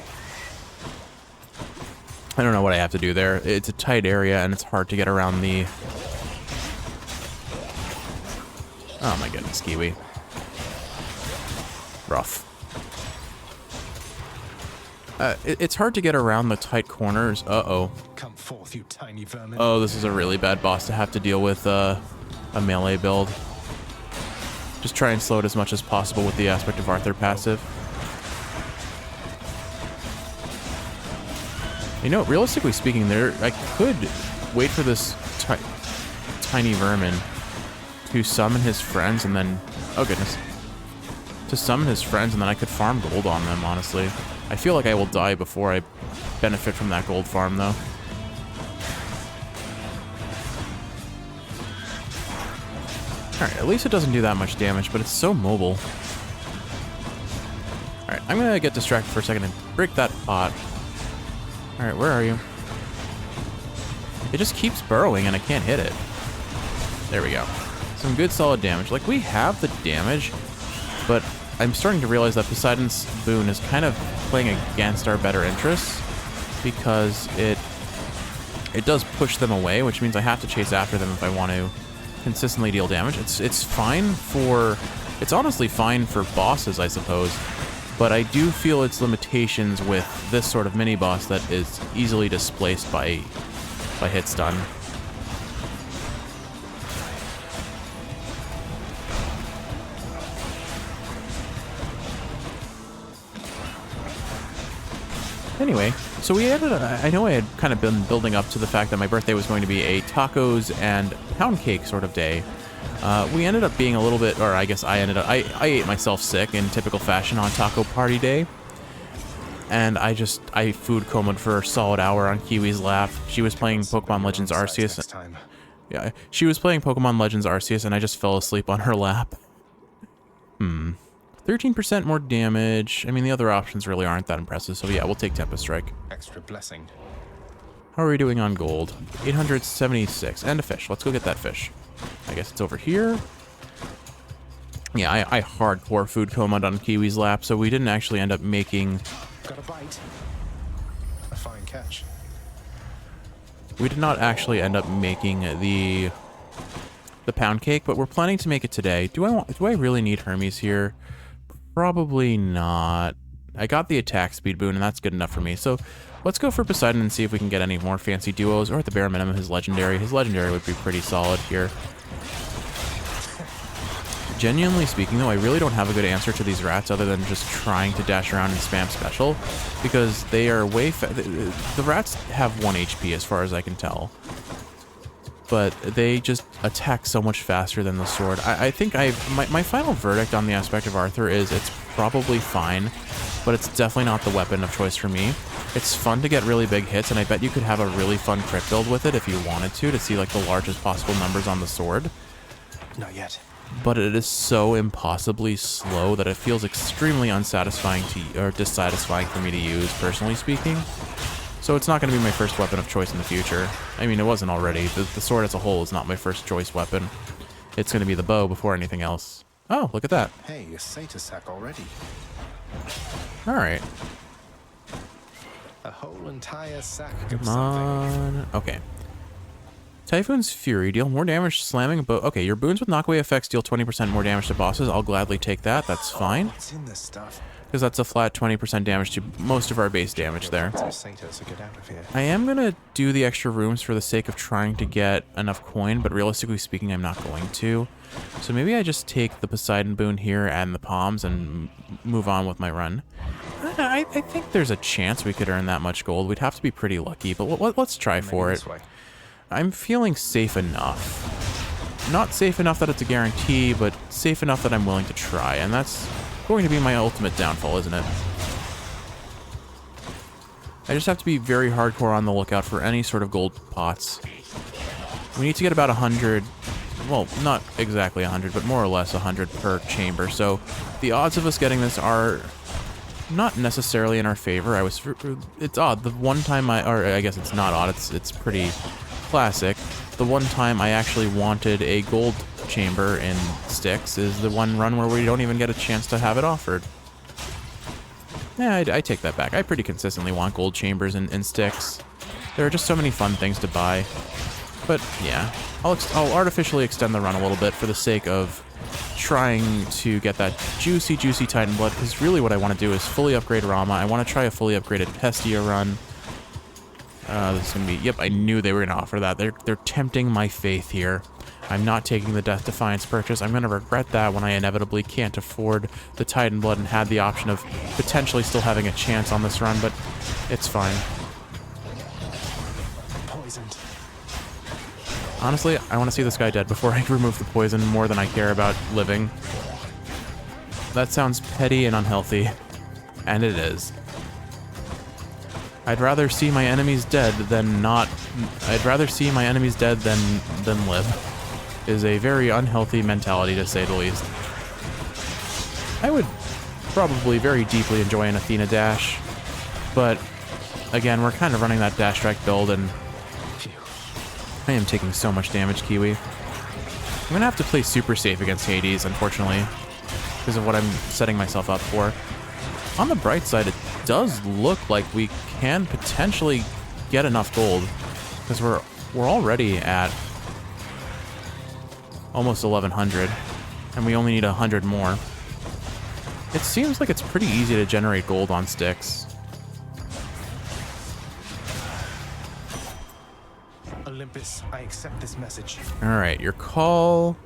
I don't know what I have to do there. It's a tight area and it's hard to get around the... Oh my goodness, Kiwi. Rough. It's hard to get around the tight corners. Uh-oh. Come forth, you tiny vermin. Oh, this is a really bad boss to have to deal with a melee build. Just try and slow it as much as possible with the aspect of Arthur passive. You know, realistically speaking, I could wait for this tiny vermin to summon his friends and then... Oh, goodness. To summon his friends and then I could farm gold on them, honestly. I feel like I will die before I benefit from that gold farm, though. Alright, at least it doesn't do that much damage, but it's so mobile. Alright, I'm gonna get distracted for a second and break that pot. Alright, where are you? It just keeps burrowing and I can't hit it. There we go. Some good solid damage. Like, we have the damage, but I'm starting to realize that Poseidon's boon is kind of playing against our better interests because it does push them away, which means I have to chase after them if I want to consistently deal damage. It's fine for... It's honestly fine for bosses, I suppose, but I do feel its limitations with this sort of mini-boss that is easily displaced by hit stun. Anyway, so we ended up, I know I had kind of been building up to the fact that my birthday was going to be a tacos and pound cake sort of day. We ended up being a little bit, or I guess I ate myself sick in typical fashion on taco party day. And I food comaed for a solid hour on Kiwi's lap. She was playing Pokemon Legends Arceus. Yeah, she was playing Pokemon Legends Arceus and I just fell asleep on her lap. 13% more damage. I mean, the other options really aren't that impressive, so yeah, we'll take Tempest Strike. Extra blessing. How are we doing on gold? 876. And a fish. Let's go get that fish. I guess it's over here. Yeah, I hardcore food comaed on Kiwi's lap, so we didn't actually end up making... Got a bite. A fine catch. We did not actually end up making the pound cake, but we're planning to make it today. Do I really need Hermes here? Probably not. I got the attack speed boon, and that's good enough for me. So let's go for Poseidon and see if we can get any more fancy duos, or at the bare minimum, his legendary. His legendary would be pretty solid here. Genuinely speaking, though, I really don't have a good answer to these rats other than just trying to dash around and spam special, because they are way the rats have 1 HP as far as I can tell. But they just attack so much faster than the sword. I think my final verdict on the aspect of Arthur is it's probably fine, but it's definitely not the weapon of choice for me. It's fun to get really big hits, and I bet you could have a really fun crit build with it if you wanted to see like the largest possible numbers on the sword. Not yet. But it is so impossibly slow that it feels extremely unsatisfying or dissatisfying for me to use, personally speaking. So it's not going to be my first weapon of choice in the future. I mean, it wasn't already. The sword as a whole is not my first choice weapon. It's going to be the bow before anything else. Oh, look at that. Hey, a Satyr sack already. Alright. A whole entire sack of Come something. on. Okay. Typhoon's Fury. Deal more damage slamming, but okay, your boons with knockaway effects deal 20% more damage to bosses. I'll gladly take that. That's fine. What's in this stuff? Because that's a flat 20% damage to most of our base damage there. Sato, so get out of here. I am going to do the extra rooms for the sake of trying to get enough coin, but realistically speaking, I'm not going to. So maybe I just take the Poseidon boon here and the palms and move on with my run. I think there's a chance we could earn that much gold. We'd have to be pretty lucky, but let's try for it. I'm feeling safe enough. Not safe enough that it's a guarantee, but safe enough that I'm willing to try, and that's going to be my ultimate downfall, isn't it? I just have to be very hardcore on the lookout for any sort of gold pots. We need to get about 100, well, not exactly 100, but more or less 100 per chamber, so the odds of us getting this are not necessarily in our favor. It's odd. The one time or I guess it's not odd, it's pretty classic. The one time I actually wanted a gold chamber in Styx is the one run where we don't even get a chance to have it offered. Yeah, I take that back. I pretty consistently want gold chambers in Styx. There are just so many fun things to buy. But yeah, I'll artificially extend the run a little bit for the sake of trying to get that juicy Titan Blood, because really what I want to do is fully upgrade Rama. I want to try a fully upgraded Pestia run. This is going to be... Yep, I knew they were going to offer that. They're tempting my faith here. I'm not taking the Death Defiance purchase. I'm going to regret that when I inevitably can't afford the Titan Blood and had the option of potentially still having a chance on this run, but it's fine. Poisoned. Honestly, I want to see this guy dead before I remove the poison more than I care about living. That sounds petty and unhealthy, and it is. I'd rather see my enemies dead than not... I'd rather see my enemies dead than live. Is a very unhealthy mentality, to say the least. I would probably very deeply enjoy an Athena dash, but again, we're kind of running that dash strike build, and I am taking so much damage, Kiwi. I'm gonna have to play super safe against Hades, unfortunately, because of what I'm setting myself up for. On the bright side, it does look like we can potentially get enough gold, because we're already at almost 1100, and we only need 100 more. It seems like it's pretty easy to generate gold on Styx. Olympus, I accept this message. Alright, your call.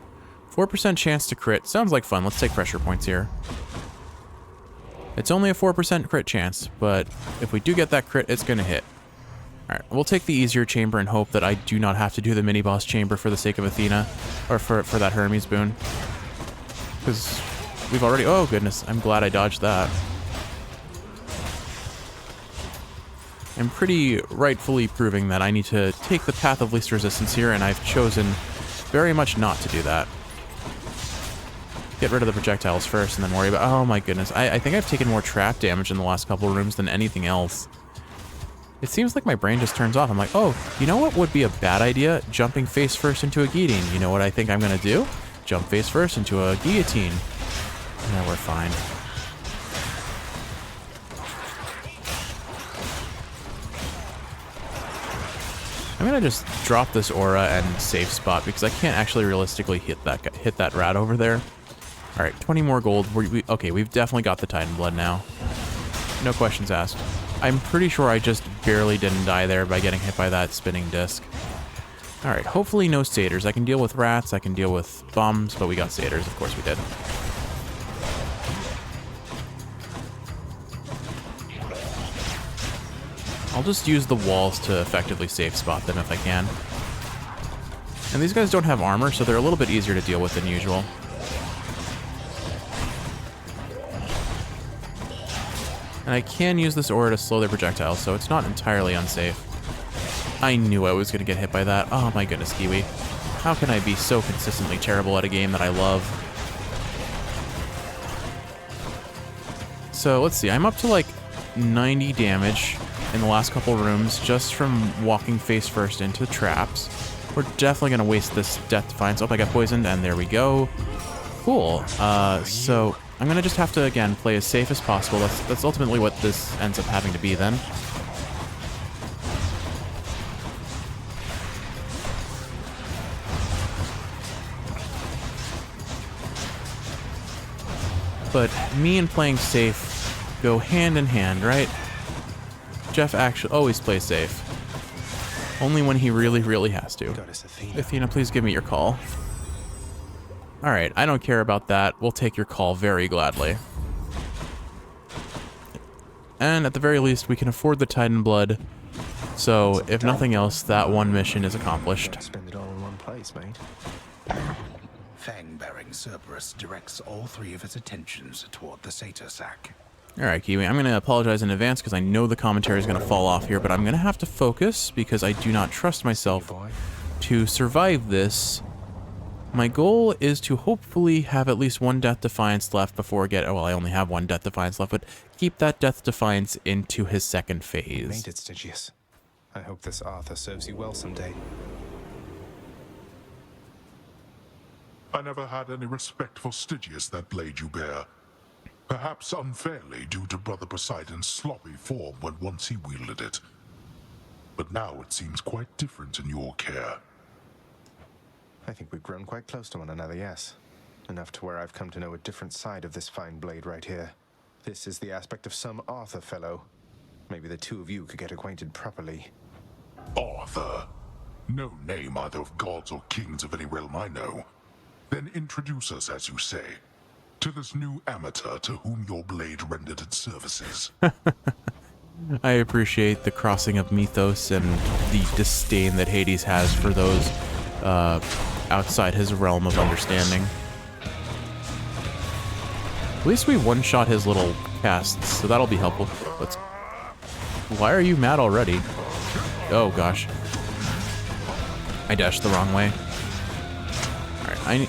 4% chance to crit. Sounds like fun. Let's take pressure points here. It's only a 4% crit chance, but if we do get that crit, it's going to hit. Alright, we'll take the easier chamber and hope that I do not have to do the mini-boss chamber for the sake of Athena, or for that Hermes boon. Because we've already... Oh, goodness. I'm glad I dodged that. I'm pretty rightfully proving that I need to take the path of least resistance here, and I've chosen very much not to do that. Get rid of the projectiles first and then worry about... Oh my goodness, I think I've taken more trap damage in the last couple of rooms than anything else. It seems like my brain just turns off. I'm like, oh, you know what would be a bad idea? Jumping face first into a guillotine. You know what I think I'm going to do? Jump face first into a guillotine. Yeah, we're fine. I'm gonna just drop this aura and save spot because I can't actually realistically hit that rat over there. All right, 20 more gold. Okay, we've definitely got the Titan Blood now. No questions asked. I'm pretty sure I just barely didn't die there by getting hit by that spinning disc. All right, hopefully no satyrs. I can deal with rats, I can deal with bums, but we got satyrs. Of course we did. I'll just use the walls to effectively safe spot them if I can. And these guys don't have armor, so they're a little bit easier to deal with than usual. And I can use this aura to slow their projectiles, so it's not entirely unsafe. I knew I was going to get hit by that. Oh my goodness, Kiwi. How can I be so consistently terrible at a game that I love? So let's see, I'm up to like 90 damage in the last couple rooms just from walking face first into traps. We're definitely going to waste this Death Defiance. Oh, I got poisoned, and there we go. Cool. So I'm going to just have to, again, play as safe as possible. That's ultimately what this ends up having to be then. But me and playing safe go hand in hand, right? Jeff actually always plays safe. Only when he really, really has to. Athena, please give me your call. Alright, I don't care about that. We'll take your call very gladly. And at the very least, we can afford the Titan blood. So, if nothing else, that one mission is accomplished. Spend it all in one place, mate. Fang-bearing Cerberus directs all three of his attentions toward the Satyr sack. Alright, Kiwi, I'm going to apologize in advance because I know the commentary is going to fall off here, but I'm going to have to focus because I do not trust myself to survive this. My goal is to hopefully have at least one Death Defiance left before well, I only have one Death Defiance left, but keep that Death Defiance into his second phase. Made it, Stygius. I hope this Arthur serves you well someday. I never had any respect for Stygius, that blade you bear. Perhaps unfairly due to Brother Poseidon's sloppy form when once he wielded it. But now it seems quite different in your care. I think we've grown quite close to one another, yes. Enough to where I've come to know a different side of this fine blade right here. This is the aspect of some Arthur fellow. Maybe the two of you could get acquainted properly. Arthur? No name either of gods or kings of any realm I know. Then introduce us, as you say, to this new amateur to whom your blade rendered its services. I appreciate the crossing of mythos and the disdain that Hades has for those outside his realm of understanding. At least we one-shot his little casts, so that'll be helpful. Why are you mad already? Oh gosh. I dashed the wrong way. Alright,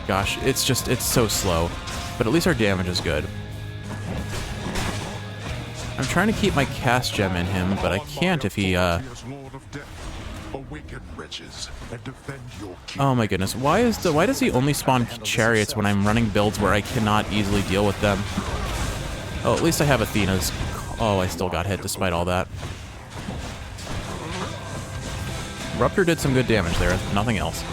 gosh, it's so slow. But at least our damage is good. I'm trying to keep my cast gem in him, but I can't if he, Oh my goodness, why does he only spawn chariots when I'm running builds where I cannot easily deal with them? Oh, at least I have Athena's. Oh, I still got hit despite all that. Rupture did some good damage there, if nothing else.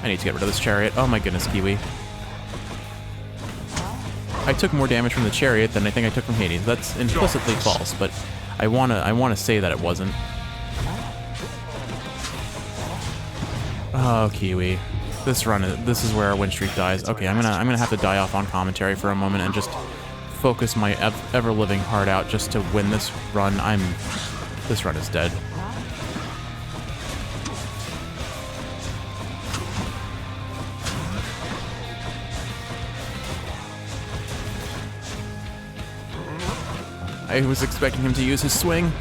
I need to get rid of this chariot. Oh my goodness, Kiwi. I took more damage from the chariot than I think I took from Hades. That's implicitly false, but I wanna say that it wasn't. Oh, Kiwi. This is where our win streak dies. Okay, I'm gonna have to die off on commentary for a moment and just focus my ever-living heart out just to win this run. This run is dead. I was expecting him to use his swing.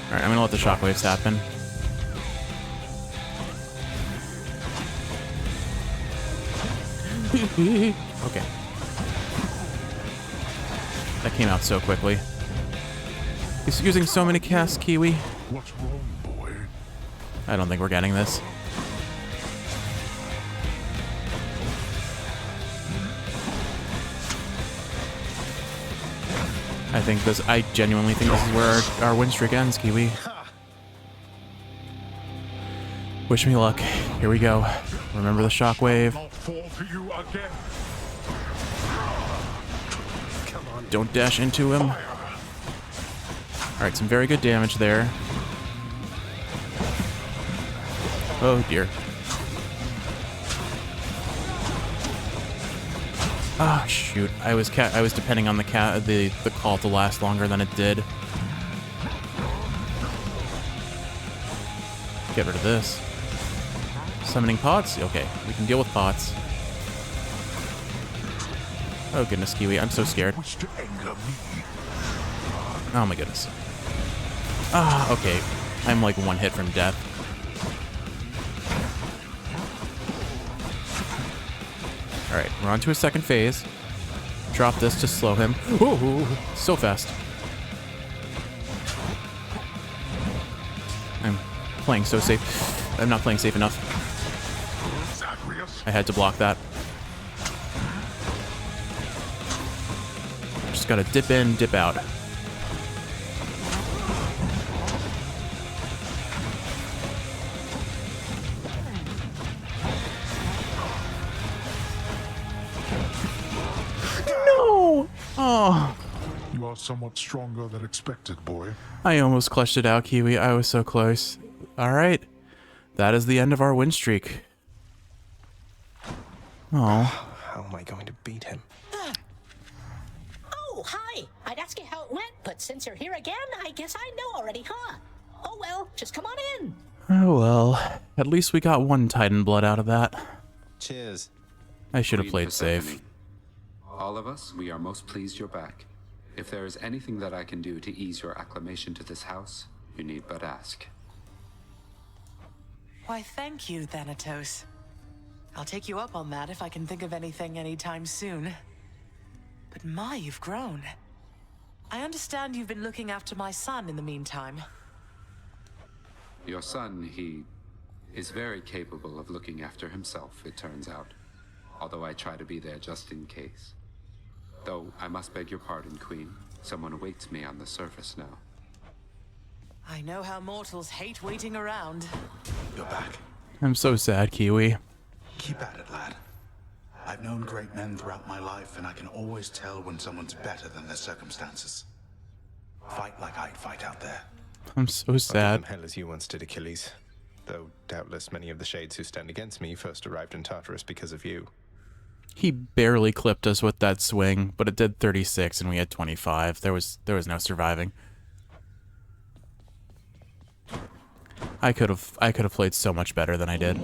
Alright, I'm gonna let the shockwaves happen. Okay. That came out so quickly. He's using so many casts, Kiwi. What's wrong, boy? I don't think we're getting this. I genuinely think this is where our win streak ends, Kiwi. Wish me luck. Here we go. Remember the shockwave. Don't dash into him. Alright, some very good damage there. Oh dear. Oh shoot! I was depending on the call to last longer than it did. Get rid of this. Summoning pots? Okay, we can deal with pots. Oh goodness, Kiwi, I'm so scared. Oh my goodness. Ah, okay. I'm like one hit from death. Alright, we're on to a second phase. Drop this to slow him. Ooh, so fast. I'm playing so safe. I'm not playing safe enough. I had to block that. Just gotta dip in, dip out. Oh, You are somewhat stronger than expected, boy. I almost clutched it out, Kiwi. I was so close. All right. That is the end of our win streak. Oh. How am I going to beat him? Oh, hi. I'd ask you how it went, but since you're here again, I guess I know already, huh? Oh well, just come on in. Oh well. At least we got one Titan blood out of that. Cheers. I should have Queen played safe. Persephone. All of us, we are most pleased you're back. If there is anything that I can do to ease your acclimation to this house, you need but ask. Why, thank you, Thanatos. I'll take you up on that if I can think of anything anytime soon. But my, you've grown. I understand you've been looking after my son in the meantime. Your son, he is very capable of looking after himself, it turns out. Although I try to be there just in case. Though I must beg your pardon, Queen. Someone awaits me on the surface now. I know how mortals hate waiting around. You're back. I'm so sad, Kiwi. Keep at it, lad. I've known great men throughout my life, and I can always tell when someone's better than their circumstances. Fight like I'd fight out there. I'm so I'll sad. give them hell as you once did Achilles. Though doubtless many of the shades who stand against me first arrived in Tartarus because of you. He barely clipped us with that swing, but it did 36 and we had 25. There was no surviving. I could have played so much better than I did.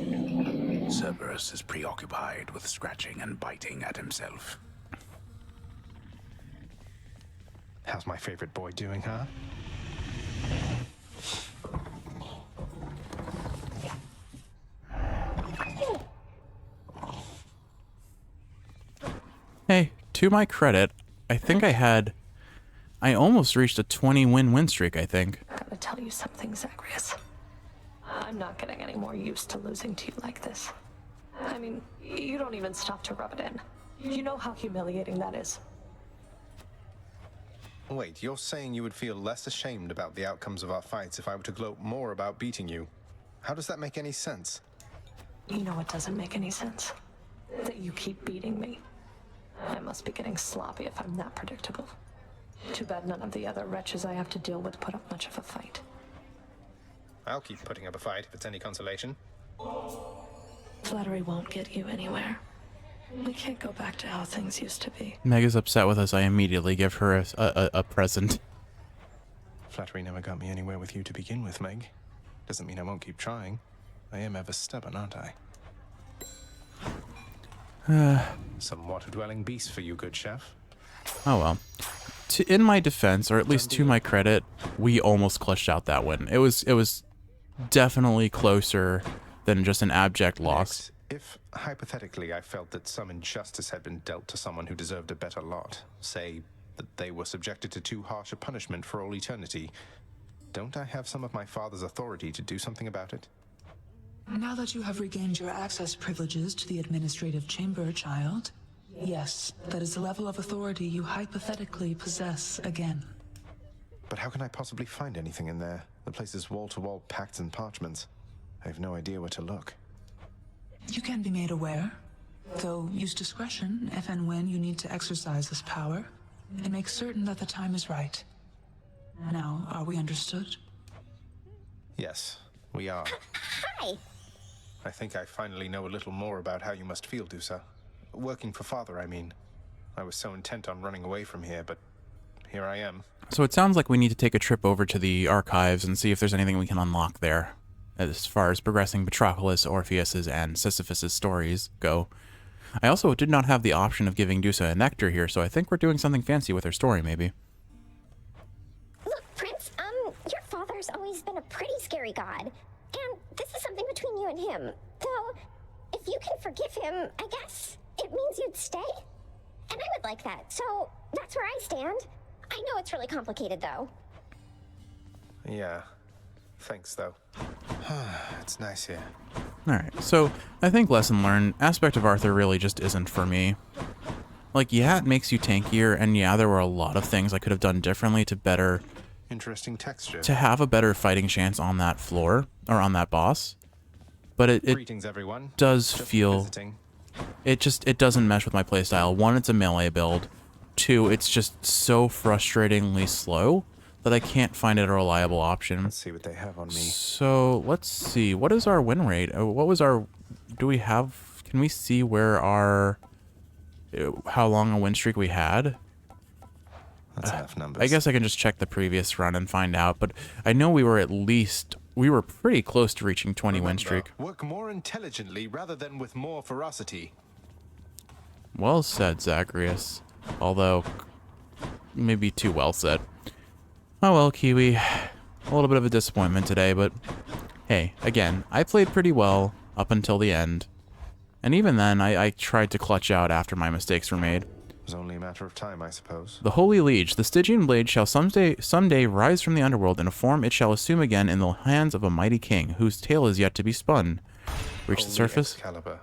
Cerberus is preoccupied with scratching and biting at himself. How's my favorite boy doing, huh? Hey, to my credit, I think I almost reached a 20 win streak, I think. I gotta tell you something, Zagreus. I'm not getting any more used to losing to you like this. I mean, you don't even stop to rub it in. You know how humiliating that is. Wait, you're saying you would feel less ashamed about the outcomes of our fights if I were to gloat more about beating you? How does that make any sense? You know what doesn't make any sense? That you keep beating me. I must be getting sloppy if I'm that predictable. Too bad none of the other wretches I have to deal with put up much of a fight. I'll keep putting up a fight if it's any consolation. Flattery won't get you anywhere. We can't go back to how things used to be. Meg is upset with us. I immediately give her a present. Flattery never got me anywhere with you to begin with, Meg. Doesn't mean I won't keep trying. I am ever stubborn, aren't I? Some water-dwelling beast for you, good chef. Oh well. In my defense, or at least to my credit, we almost clutched out that win. It was definitely closer than just an abject loss. If, hypothetically, I felt that some injustice had been dealt to someone who deserved a better lot, say that they were subjected to too harsh a punishment for all eternity, don't I have some of my father's authority to do something about it? Now that you have regained your access privileges to the administrative chamber, child, yes, that is the level of authority you hypothetically possess again. But how can I possibly find anything in there? The place is wall-to-wall pacts and parchments. I have no idea where to look. You can be made aware, though use discretion if and when you need to exercise this power, and make certain that the time is right. Now, are we understood? Yes, we are. Hi! I think I finally know a little more about how you must feel, Dusa. Working for Father, I mean. I was so intent on running away from here, but here I am. So it sounds like we need to take a trip over to the archives and see if there's anything we can unlock there, as far as progressing Patroclus, Orpheus's, and Sisyphus's stories go. I also did not have the option of giving Dusa a nectar here, so I think we're doing something fancy with her story, maybe. Look, Prince, your father's always been a pretty scary god, and this is something between you and him. Though, if you can forgive him, I guess it means you'd stay. And I would like that, so that's where I stand. I know it's really complicated, though. Yeah. Thanks, though. It's nice here. Alright, so I think lesson learned, Aspect of Arthur really just isn't for me. Like, yeah, it makes you tankier, and yeah, there were a lot of things I could have done differently to better... Interesting texture. To have a better fighting chance on that floor, or on that boss. But it Greetings, everyone. does Just feel... visiting. It doesn't mesh with my playstyle. One, it's a melee build. 2, it's just so frustratingly slow that I can't find it a reliable option. Let's see what they have on me. So let's see. What is our win rate? What was our... Do we have... Can we see where our... How long a win streak we had? That's enough numbers. I guess I can just check the previous run and find out, but I know we were at least... We were pretty close to reaching 20 win streak. Work more intelligently rather than with more ferocity. Well said, Zacharias. Although, maybe too well said. Oh well, Kiwi. A little bit of a disappointment today, but hey, again, I played pretty well up until the end. And even then, I tried to clutch out after my mistakes were made. It was only a matter of time, I suppose. The Holy Liege, the Stygian blade shall someday rise from the underworld in a form it shall assume again in the hands of a mighty king, whose tale is yet to be spun. Reach the surface. Excalibur,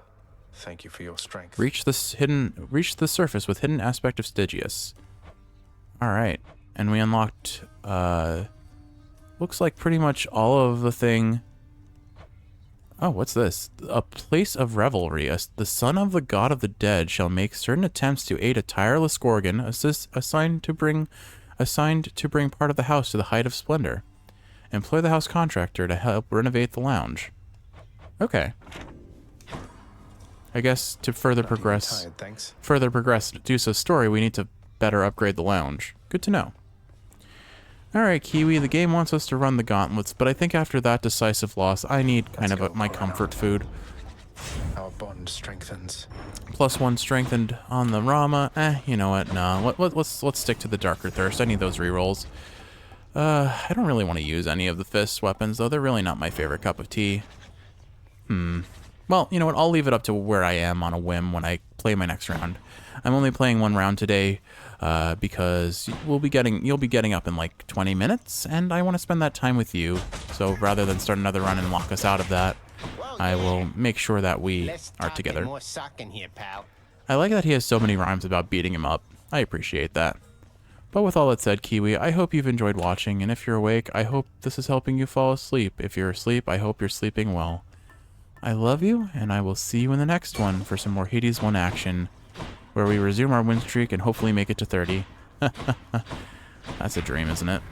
thank you for your strength. Reach the surface with hidden aspect of Stygius. All right, and we unlocked. Looks like pretty much all of the thing. Oh, what's this? A place of revelry. The son of the god of the dead shall make certain attempts to aid a tireless Gorgon, assigned to bring part of the house to the height of splendor. Employ the house contractor to help renovate the lounge. Okay. I guess to further progress Dusa's story, we need to better upgrade the lounge. Good to know. Alright, Kiwi, the game wants us to run the gauntlets, but I think after that decisive loss, I need kind of my comfort food. Our bond strengthens. +1 strengthened on the Rama. You know what? No. Let's stick to the Darker Thirst. I need those rerolls. I don't really want to use any of the Fist weapons, though. They're really not my favorite cup of tea. Well, you know what? I'll leave it up to where I am on a whim when I play my next round. I'm only playing one round today because you'll be getting up in like 20 minutes, and I want to spend that time with you. So rather than start another run and lock us out of that, I will make sure that we are together. More socking here, pal. I like that he has so many rhymes about beating him up. I appreciate that. But with all that said, Kiwi, I hope you've enjoyed watching, and if you're awake, I hope this is helping you fall asleep. If you're asleep, I hope you're sleeping well. I love you, and I will see you in the next one for some more Hades 1 action, where we resume our win streak and hopefully make it to 30. That's a dream, isn't it?